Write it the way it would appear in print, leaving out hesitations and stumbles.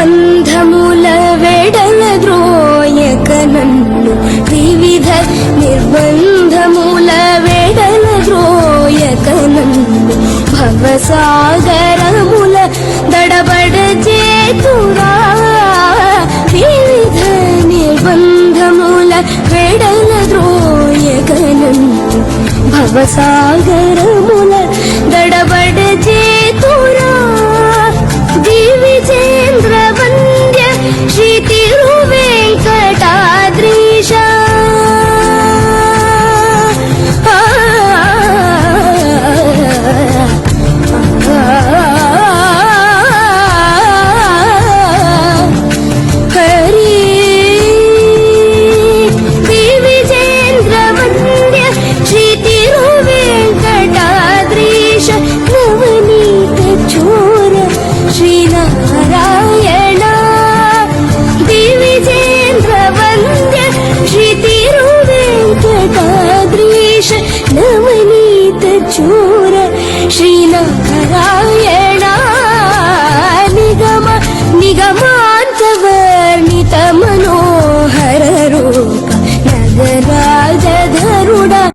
నిర్బంధముల వెడలద్రోయక నన్ను వివిధ నిర్బంధముల వెడలద్రోయక నన్ను భవసాగరముల దడబడ చేతురా వివిధ నిర్బంధముల వెడలద్రోయక నన్ను భవసాగరముల దడబడ చేతురా దివిజేంద్ర వంద్య శ్రీ తిరువేంకటాద్రీశ నవనీత చూర శ్రీనారాయణ